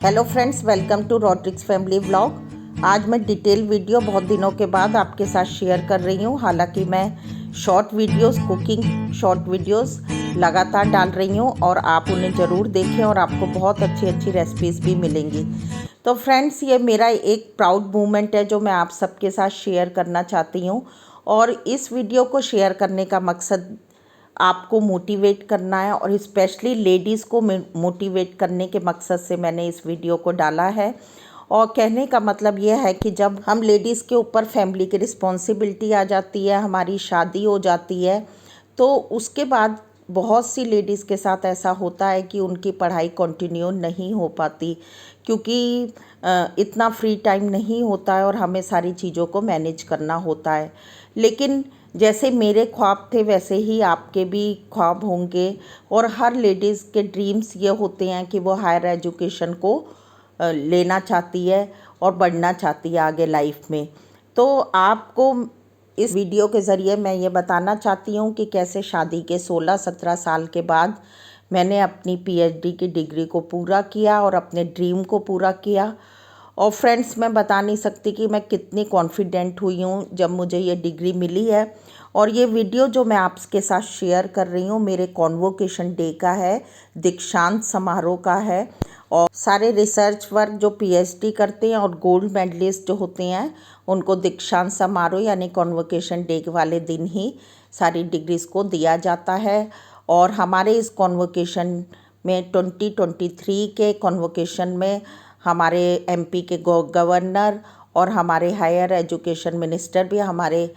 Hello friends, welcome to Rodrigues family vlog. आज मैं detail video बहुत दिनों के बाद आपके साथ शेयर कर रही हूँ। हालांकि मैं short videos, cooking short videos लगातार डाल रही हूँ और आप उन्हें ज़रूर देखें और आपको बहुत अच्छी अच्छी रेसिपीज़ भी मिलेंगी। तो फ्रेंड्स, ये मेरा एक प्राउड मोमेंट है जो मैं आप सबके साथ शेयर करना चाहती हूँ। और इस वीडियो को शेयर करने का मकसद आपको मोटिवेट करना है और स्पेशली लेडीज़ को मोटिवेट करने के मकसद से मैंने इस वीडियो को डाला है। और कहने का मतलब यह है कि जब हम लेडीज़ के ऊपर फैमिली की रिस्पॉन्सिबिलिटी आ जाती है, हमारी शादी हो जाती है, तो उसके बाद बहुत सी लेडीज़ के साथ ऐसा होता है कि उनकी पढ़ाई कंटिन्यू नहीं हो पाती, क्योंकि इतना फ्री टाइम नहीं होता है और हमें सारी चीज़ों को मैनेज करना होता है। लेकिन जैसे मेरे ख्वाब थे वैसे ही आपके भी ख्वाब होंगे और हर लेडीज़ के ड्रीम्स ये होते हैं कि वो हायर एजुकेशन को लेना चाहती है और बढ़ना चाहती है आगे लाइफ में। तो आपको इस वीडियो के ज़रिए मैं ये बताना चाहती हूँ कि कैसे शादी के 16-17 साल के बाद मैंने अपनी पीएचडी की डिग्री को पूरा किया और अपने ड्रीम को पूरा किया। और फ्रेंड्स, मैं बता नहीं सकती कि मैं कितनी कॉन्फिडेंट हुई हूँ जब मुझे ये डिग्री मिली है। और ये वीडियो जो मैं आपके साथ शेयर कर रही हूँ मेरे कॉन्वोकेशन डे का है, दीक्षांत समारोह का है। और सारे रिसर्च वर्क जो पीएचडी करते हैं और गोल्ड मेडलिस्ट जो होते हैं उनको दीक्षांत समारोह यानी कॉन्वोकेशन डे वाले दिन ही सारी डिग्रीज़ को दिया जाता है। और हमारे इस कॉन्वोकेशन में 2023 के कॉन्वोकेशन में हमारे एमपी के गवर्नर और हमारे हायर एजुकेशन मिनिस्टर भी हमारे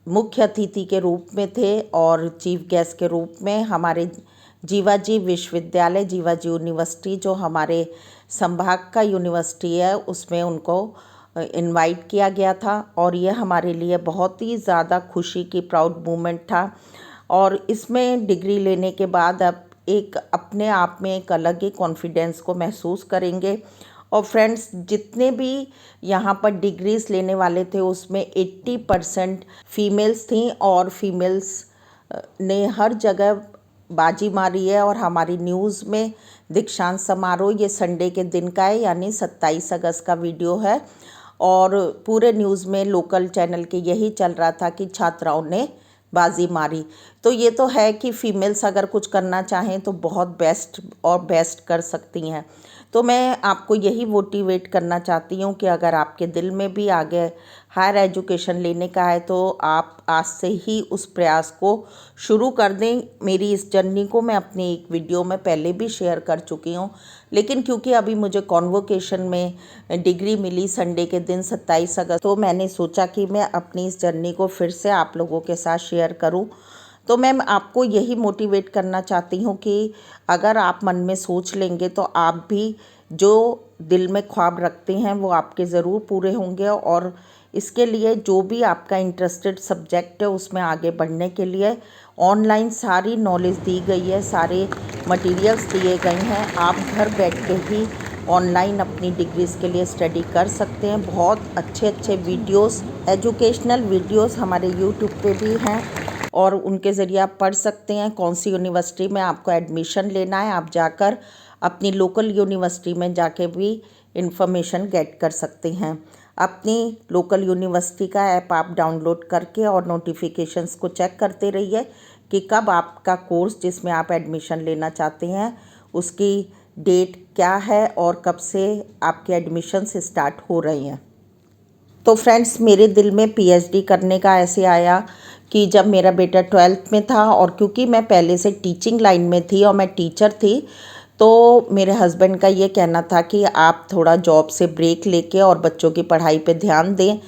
मुख्य अतिथि के रूप में थे और चीफ गेस्ट के रूप में हमारे जीवाजी विश्वविद्यालय, जीवाजी यूनिवर्सिटी जो हमारे संभाग का यूनिवर्सिटी है, उसमें उनको इनवाइट किया गया था। और ये हमारे लिए बहुत ही ज़्यादा खुशी की प्राउड मोमेंट था। और इसमें डिग्री लेने के बाद अब एक अपने आप में एक अलग ही कॉन्फिडेंस को महसूस करेंगे। और फ्रेंड्स, जितने भी यहाँ पर डिग्रीज़ लेने वाले थे उसमें 80% फीमेल्स थीं और फीमेल्स ने हर जगह बाजी मारी है। और हमारी न्यूज़ में दीक्षांत समारोह ये संडे के दिन का है, यानी 27 अगस्त का वीडियो है। और पूरे न्यूज़ में लोकल चैनल के यही चल रहा था कि छात्राओं ने बाजी मारी। तो ये तो है कि फ़ीमेल्स अगर कुछ करना चाहें तो बहुत बेस्ट और बेस्ट कर सकती हैं। तो मैं आपको यही मोटिवेट करना चाहती हूँ कि अगर आपके दिल में भी आगे हायर एजुकेशन लेने का है तो आप आज से ही उस प्रयास को शुरू कर दें। मेरी इस जर्नी को मैं अपनी एक वीडियो में पहले भी शेयर कर चुकी हूँ, लेकिन क्योंकि अभी मुझे कॉन्वोकेशन में डिग्री मिली संडे के दिन 27 अगस्त, तो मैंने सोचा कि मैं अपनी इस जर्नी को फिर से आप लोगों के साथ शेयर करूँ। तो मैं आपको यही मोटिवेट करना चाहती हूँ कि अगर आप मन में सोच लेंगे तो आप भी जो दिल में ख्वाब रखते हैं वो आपके ज़रूर पूरे होंगे। और इसके लिए जो भी आपका इंटरेस्टेड सब्जेक्ट है उसमें आगे बढ़ने के लिए ऑनलाइन सारी नॉलेज दी गई है, सारे मटेरियल्स दिए गए हैं। आप घर बैठ के ही ऑनलाइन अपनी डिग्रीज़ के लिए स्टडी कर सकते हैं। बहुत अच्छे अच्छे वीडियोस, एजुकेशनल वीडियोस हमारे यूट्यूब पे भी हैं और उनके ज़रिए आप पढ़ सकते हैं। कौन सी यूनिवर्सिटी में आपको एडमिशन लेना है, आप जाकर अपनी लोकल यूनिवर्सिटी में जाके भी इंफॉर्मेशन गेट कर सकते हैं। अपनी लोकल यूनिवर्सिटी का ऐप आप डाउनलोड करके और नोटिफिकेशंस को चेक करते रहिए कि कब आपका कोर्स जिसमें आप एडमिशन लेना चाहते हैं उसकी डेट क्या है और कब से आपके एडमिशन्स स्टार्ट हो रहे हैं। तो फ्रेंड्स, मेरे दिल में पीएचडी करने का ऐसे आया कि जब मेरा बेटा 12th में था और क्योंकि मैं पहले से टीचिंग लाइन में थी और मैं टीचर थी, तो मेरे हस्बैंड का ये कहना था कि आप थोड़ा जॉब से ब्रेक लेके और बच्चों की पढ़ाई पे ध्यान दें।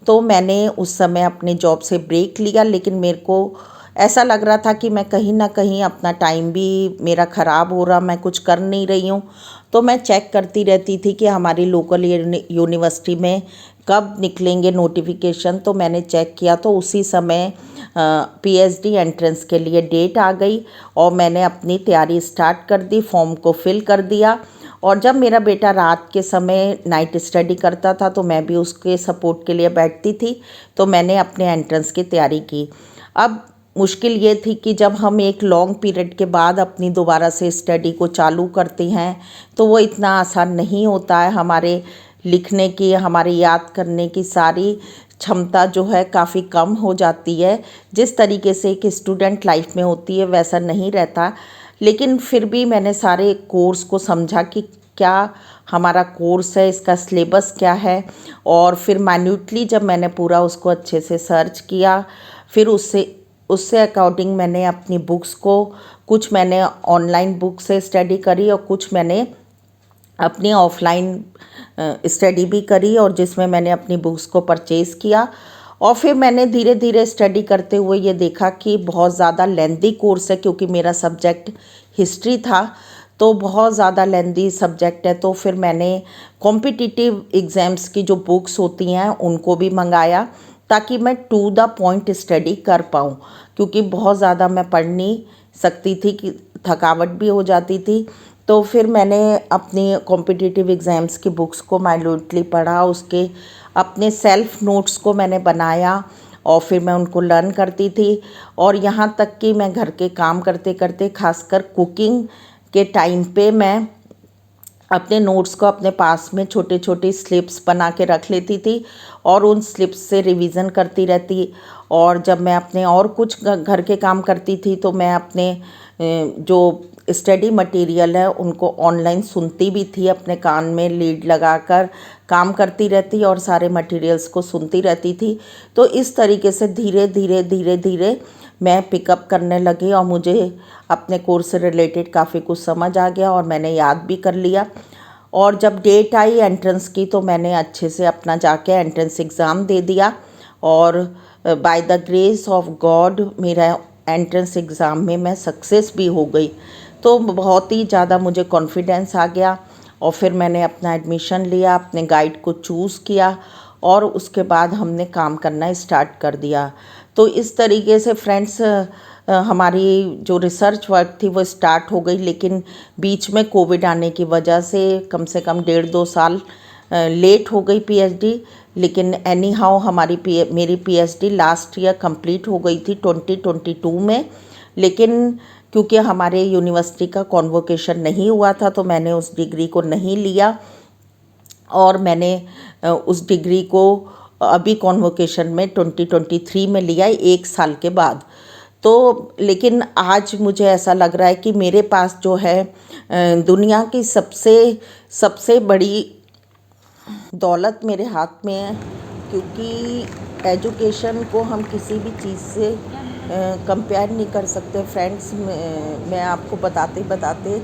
तो मैंने उस समय अपने जॉब से ब्रेक लिया, लेकिन मेरे को ऐसा लग रहा था कि मैं कहीं ना कहीं अपना टाइम भी मेरा ख़राब हो रहा, मैं कुछ कर नहीं रही हूँ। तो मैं चेक करती रहती थी कि हमारी लोकल यूनिवर्सिटी में कब निकलेंगे नोटिफिकेशन। तो मैंने चेक किया तो उसी समय पीएचडी एंट्रेंस के लिए डेट आ गई और मैंने अपनी तैयारी स्टार्ट कर दी, फॉर्म को फिल कर दिया। और जब मेरा बेटा रात के समय नाइट स्टडी करता था तो मैं भी उसके सपोर्ट के लिए बैठती थी। तो मैंने अपने एंट्रेंस की तैयारी की। अब मुश्किल ये थी कि जब हम एक लॉन्ग पीरियड के बाद अपनी दोबारा से स्टडी को चालू करते हैं तो वो इतना आसान नहीं होता है। हमारे लिखने की, हमारे याद करने की सारी क्षमता जो है काफ़ी कम हो जाती है। जिस तरीके से एक स्टूडेंट लाइफ में होती है वैसा नहीं रहता। लेकिन फिर भी मैंने सारे कोर्स को समझा कि क्या हमारा कोर्स है, इसका सिलेबस क्या है, और फिर माइन्यूटली जब मैंने पूरा उसको अच्छे से सर्च किया, फिर उससे अकॉर्डिंग मैंने अपनी बुक्स को, कुछ मैंने ऑनलाइन बुक से स्टडी करी और कुछ मैंने अपनी ऑफलाइन स्टडी भी करी, और जिसमें मैंने अपनी बुक्स को परचेज़ किया। और फिर मैंने धीरे धीरे स्टडी करते हुए ये देखा कि बहुत ज़्यादा लेंथी कोर्स है, क्योंकि मेरा सब्जेक्ट हिस्ट्री था तो बहुत ज़्यादा लेंथी सब्जेक्ट है। तो फिर मैंने कॉम्पिटिटिव एग्ज़ाम्स की जो बुक्स होती हैं उनको भी मंगाया, ताकि मैं टू द पॉइंट स्टडी कर पाऊँ, क्योंकि बहुत ज़्यादा मैं पढ़ नहीं सकती थी, कि थकावट भी हो जाती थी। तो फिर मैंने अपनी कॉम्पिटिटिव एग्ज़ाम्स की बुक्स को माइन्यूटली पढ़ा, उसके अपने सेल्फ नोट्स को मैंने बनाया और फिर मैं उनको लर्न करती थी। और यहाँ तक कि मैं घर के काम करते करते, खासकर कुकिंग के टाइम पे, मैं अपने नोट्स को अपने पास में छोटे छोटे स्लिप्स बना के रख लेती थी और उन स्लिप्स से रिवीज़न करती रहती। और जब मैं अपने और कुछ घर के काम करती थी तो मैं अपने जो स्टडी मटेरियल है उनको ऑनलाइन सुनती भी थी, अपने कान में लीड लगाकर काम करती रहती और सारे मटेरियल्स को सुनती रहती थी। तो इस तरीके से धीरे धीरे मैं पिकअप करने लगी और मुझे अपने कोर्स से रिलेटेड काफ़ी कुछ समझ आ गया और मैंने याद भी कर लिया। और जब डेट आई एंट्रेंस की तो मैंने अच्छे से अपना जाके एंट्रेंस एग्ज़ाम दे दिया, और by the grace of God मेरा एंट्रेंस एग्ज़ाम में मैं सक्सेस भी हो गई। तो बहुत ही ज़्यादा मुझे कॉन्फिडेंस आ गया और फिर मैंने अपना एडमिशन लिया, अपने गाइड को चूज़ किया और उसके बाद हमने काम करना स्टार्ट कर दिया। तो इस तरीके से फ्रेंड्स हमारी जो रिसर्च वर्क थी वो स्टार्ट हो गई, लेकिन बीच में कोविड आने की वजह से कम 1.5-2 साल लेट हो गई पीएचडी। लेकिन एनी हाउ मेरी पीएचडी लास्ट ईयर कंप्लीट हो गई थी 2022 में। लेकिन क्योंकि हमारे यूनिवर्सिटी का कॉन्वोकेशन नहीं हुआ था तो मैंने उस डिग्री को नहीं लिया, और मैंने उस डिग्री को अभी कॉन्वोकेशन में 2023 में लिया, 1 साल के बाद। तो लेकिन आज मुझे ऐसा लग रहा है कि मेरे पास जो है दुनिया की सबसे बड़ी दौलत मेरे हाथ में है, क्योंकि एजुकेशन को हम किसी भी चीज़ से कंपेयर नहीं कर सकते। फ्रेंड्स, मैं आपको बताते बताते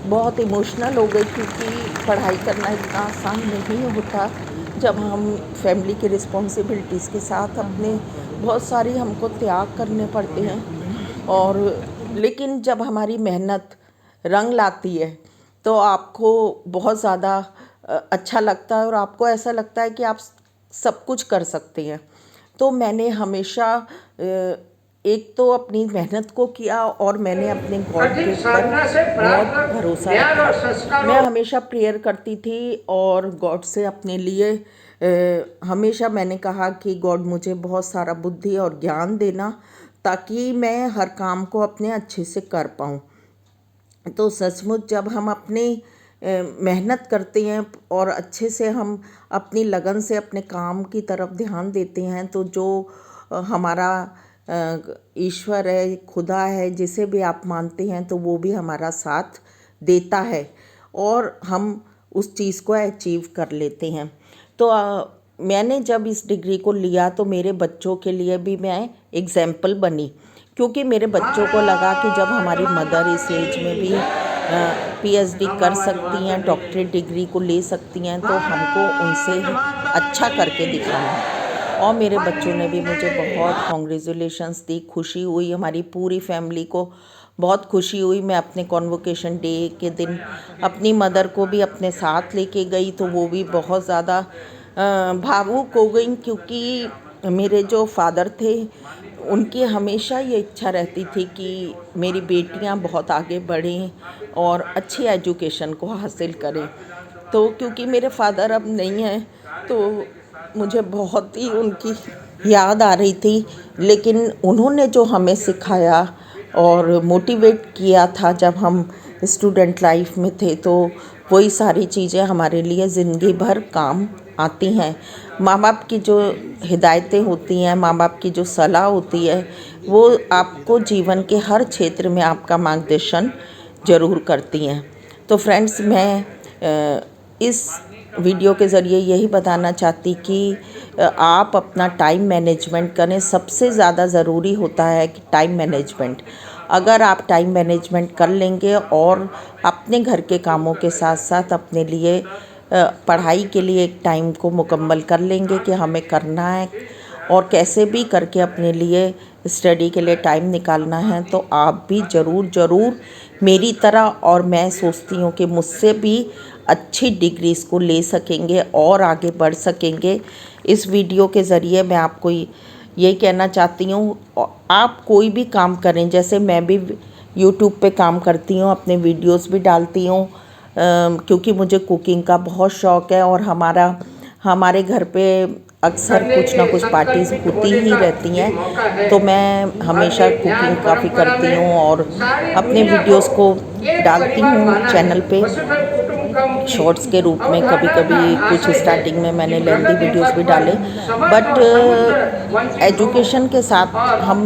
बहुत इमोशनल हो गई, क्योंकि पढ़ाई करना इतना आसान नहीं होता जब हम फैमिली की रिस्पॉन्सिबिलिटीज़ के साथ अपने बहुत सारी हमको त्याग करने पड़ते हैं। और लेकिन जब हमारी मेहनत रंग लाती है तो आपको बहुत ज़्यादा अच्छा लगता है और आपको ऐसा लगता है कि आप सब कुछ कर सकते हैं। तो मैंने हमेशा एक तो अपनी मेहनत को किया और मैंने अपने गॉड के ऊपर बहुत भरोसा रखा। मैं हमेशा प्रेयर करती थी और गॉड से अपने लिए हमेशा मैंने कहा कि गॉड मुझे बहुत सारा बुद्धि और ज्ञान देना, ताकि मैं हर काम को अपने अच्छे से कर पाऊँ। तो सचमुच जब हम अपनी मेहनत करते हैं और अच्छे से हम अपनी लगन से अपने काम की तरफ ध्यान देते हैं, तो जो हमारा ईश्वर है, खुदा है, जिसे भी आप मानते हैं, तो वो भी हमारा साथ देता है और हम उस चीज़ को अचीव कर लेते हैं। तो मैंने जब इस डिग्री को लिया तो मेरे बच्चों के लिए भी मैं एग्जाम्पल बनी, क्योंकि मेरे बच्चों को लगा कि जब हमारी मदर इस एज में भी पीएचडी कर सकती हैं, डॉक्टरेट डिग्री को ले सकती हैं, तो हमको उनसे अच्छा करके दिखाना है। और मेरे बच्चों ने भी मुझे बहुत कॉन्ग्रेचुलेशंस दी, खुशी हुई, हमारी पूरी फैमिली को बहुत खुशी हुई। मैं अपने कॉन्वोकेशन डे के दिन अपनी मदर को भी अपने साथ लेके गई, तो वो भी बहुत ज़्यादा भावुक हो गई, क्योंकि मेरे जो फादर थे उनकी हमेशा ये इच्छा रहती थी कि मेरी बेटियां बहुत आगे बढ़ें और अच्छी एजुकेशन को हासिल करें। तो क्योंकि मेरे फादर अब नहीं हैं तो मुझे बहुत ही उनकी याद आ रही थी, लेकिन उन्होंने जो हमें सिखाया और मोटिवेट किया था जब हम स्टूडेंट लाइफ में थे, तो वही सारी चीज़ें हमारे लिए ज़िंदगी भर काम आती हैं। माँ बाप की जो हिदायतें होती हैं, माँ बाप की जो सलाह होती है, वो आपको जीवन के हर क्षेत्र में आपका मार्गदर्शन ज़रूर करती हैं। तो फ्रेंड्स, मैं इस वीडियो के ज़रिए यही बताना चाहती कि आप अपना टाइम मैनेजमेंट करें। सबसे ज़्यादा ज़रूरी होता है कि टाइम मैनेजमेंट। अगर आप टाइम मैनेजमेंट कर लेंगे और अपने घर के कामों के साथ साथ अपने लिए पढ़ाई के लिए एक टाइम को मुकम्मल कर लेंगे कि हमें करना है और कैसे भी करके अपने लिए स्टडी के लिए टाइम निकालना है, तो आप भी ज़रूर मेरी तरह, और मैं सोचती हूँ कि मुझसे भी अच्छी डिग्रीज़ को ले सकेंगे और आगे बढ़ सकेंगे। इस वीडियो के ज़रिए मैं आपको यही कहना चाहती हूँ, आप कोई भी काम करें, जैसे मैं भी यूट्यूब पे काम करती हूँ, अपने वीडियोस भी डालती हूँ, क्योंकि मुझे कुकिंग का बहुत शौक़ है और हमारे घर पे अक्सर कुछ ना कुछ पार्टीज़ होती ही रहती हैं, तो मैं हमेशा कुकिंग काफ़ी करती हूँ और अपने वीडियोस को डालती हूँ चैनल पे शॉर्ट्स के रूप में। कभी कभी कुछ स्टार्टिंग में मैंने लेंथी वीडियोस भी डाले, बट एजुकेशन के साथ हम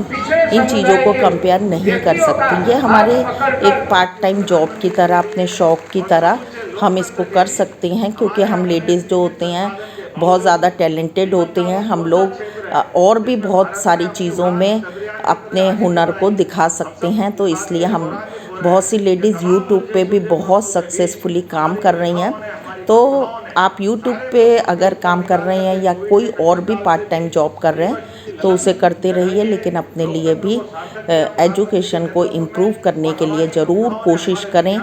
इन चीज़ों को कंपेयर नहीं कर सकते। ये हमारे एक पार्ट टाइम जॉब की तरह, अपने शौक़ की तरह हम इसको कर सकते हैं, क्योंकि हम लेडीज़ जो होते हैं बहुत ज़्यादा टैलेंटेड होते हैं। हम लोग और भी बहुत सारी चीज़ों में अपने हुनर को दिखा सकते हैं, तो इसलिए हम बहुत सी लेडीज़ यूट्यूब पे भी बहुत सक्सेसफुली काम कर रही हैं। तो आप यूट्यूब पे अगर काम कर रहे हैं या कोई और भी पार्ट टाइम जॉब कर रहे हैं तो उसे करते रहिए, लेकिन अपने लिए भी एजुकेशन को इम्प्रूव करने के लिए ज़रूर कोशिश करें।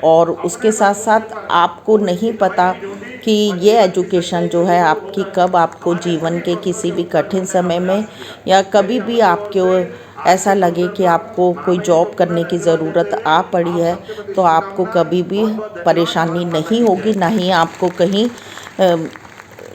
और उसके साथ साथ आपको नहीं पता कि ये एजुकेशन जो है आपकी कब आपको जीवन के किसी भी कठिन समय में या कभी भी आपको ऐसा लगे कि आपको कोई जॉब करने की ज़रूरत आ पड़ी है, तो आपको कभी भी परेशानी नहीं होगी, ना ही आपको कहीं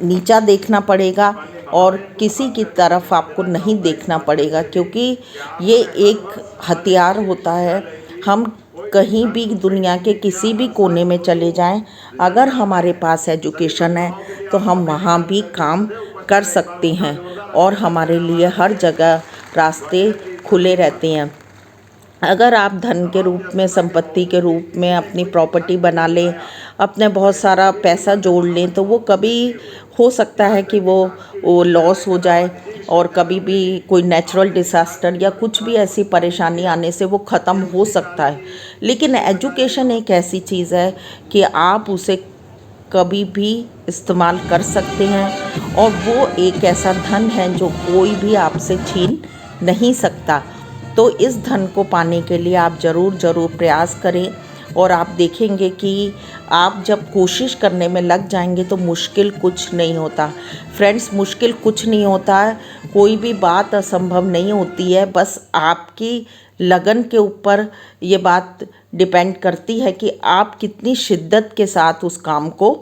नीचा देखना पड़ेगा और किसी की तरफ आपको नहीं देखना पड़ेगा, क्योंकि ये एक हथियार होता है। हम कहीं भी दुनिया के किसी भी कोने में चले जाएं, अगर हमारे पास एजुकेशन है तो हम वहाँ भी काम कर सकते हैं और हमारे लिए हर जगह रास्ते खुले रहते हैं। अगर आप धन के रूप में, संपत्ति के रूप में अपनी प्रॉपर्टी बना लें, अपने बहुत सारा पैसा जोड़ लें, तो वो कभी हो सकता है कि वो लॉस हो जाए और कभी भी कोई नेचुरल डिसास्टर या कुछ भी ऐसी परेशानी आने से वो ख़त्म हो सकता है। लेकिन एजुकेशन एक ऐसी चीज़ है कि आप उसे कभी भी इस्तेमाल कर सकते हैं और वो एक ऐसा धन है जो कोई भी आपसे छीन नहीं सकता। तो इस धन को पाने के लिए आप ज़रूर प्रयास करें और आप देखेंगे कि आप जब कोशिश करने में लग जाएंगे तो मुश्किल कुछ नहीं होता। फ्रेंड्स, मुश्किल कुछ नहीं होता है, कोई भी बात असंभव नहीं होती है। बस आपकी लगन के ऊपर ये बात डिपेंड करती है कि आप कितनी शिद्दत के साथ उस काम को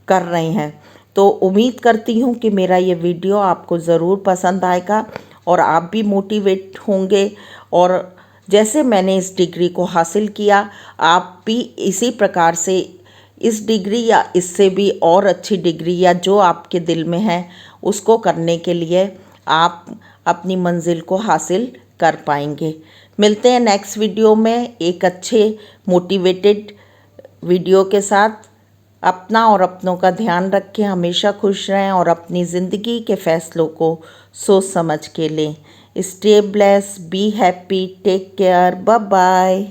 कर रहे हैं। तो उम्मीद करती हूँ कि मेरा ये वीडियो आपको ज़रूर पसंद आएगा और आप भी मोटिवेट होंगे, और जैसे मैंने इस डिग्री को हासिल किया, आप भी इसी प्रकार से इस डिग्री या इससे भी और अच्छी डिग्री या जो आपके दिल में है उसको करने के लिए आप अपनी मंजिल को हासिल कर पाएंगे। मिलते हैं नेक्स्ट वीडियो में एक अच्छे मोटिवेटेड वीडियो के साथ। अपना और अपनों का ध्यान रखें, हमेशा खुश रहें और अपनी ज़िंदगी के फ़ैसलों को सोच समझ के लें। Stay bless, be happy, take care, bye bye.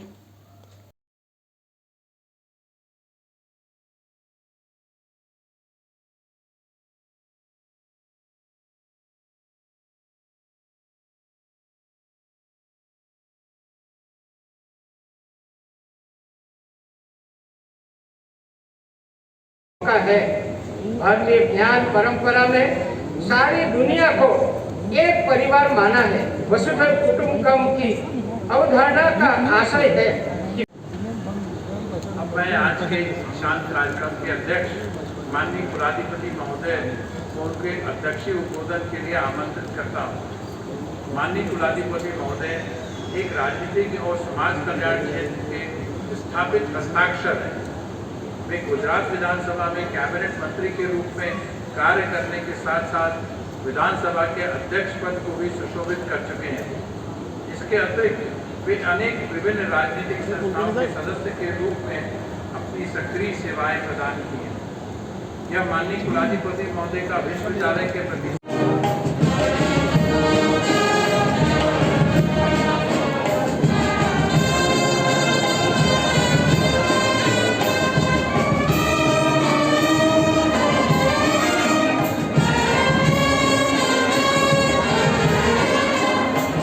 है भारतीय ज्ञान परंपरा में सारी दुनिया को एक परिवार माना है। वसुधैव कुटुंबकम की अवधारणा का आशय है कि अब मैं आज के शांत कार्यक्रम के अध्यक्ष माननीय कुलाधिपति महोदय को उनके अध्यक्षीय उद्बोधन के लिए आमंत्रित करता हूँ। माननीय कुलाधिपति महोदय एक राजनीतिक और समाज कल्याण क्षेत्र के स्थापित हस्ताक्षर हैं। वे गुजरात विधानसभा में कैबिनेट मंत्री के रूप में कार्य करने के साथ साथ विधानसभा के अध्यक्ष पद को भी सुशोभित कर चुके हैं। इसके अतिरिक्त वे अनेक विभिन्न राजनीतिक संस्थाओं के सदस्य के रूप में अपनी सक्रिय सेवाएं प्रदान की हैं। यह माननीय कुलाधिपति महोदय का विश्वविद्यालय के प्रति